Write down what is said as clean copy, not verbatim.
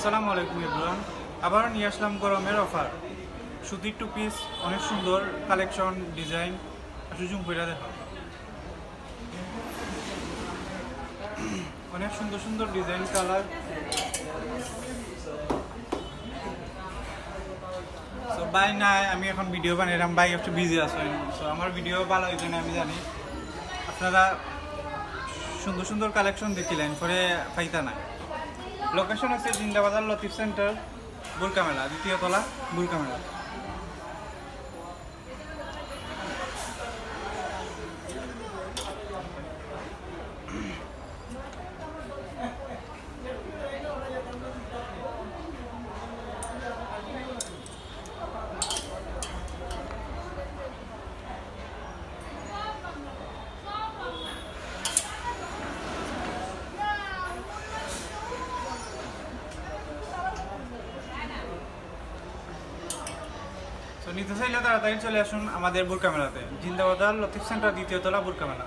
আসসালামু আলাইকুম এভরিওয়ান। আবারও নিয়ে আসলাম গরমের অফার। সুতির টু পিস, অনেক সুন্দর কালেকশন, ডিজাইন। সুজুম কইরা দেখো, অনেক সুন্দর সুন্দর ডিজাইন, কালার। সো বাই নাই, আমি এখন ভিডিও বানাইলাম, বাই একটু বিজি আছেন। সো আমার ভিডিও ভালো হয়েছে না আমি জানি, আপনারা সুন্দর সুন্দর কালেকশন দেখিলেন পরে পাইতা না। লোকেশন হচ্ছে জিন্দাবাজার লতিফ সেন্টার, বুরকা মেলা, দ্বিতীয় তলা, বুরকা মেলা। তো নিতে চাইলে তাড়াতাড়ি চলে আসুন আমাদের বুরকা মেলাতে, জিন্দাবাজার লতিফ সেন্টার, দ্বিতীয় তলা, বুরকা মেলা।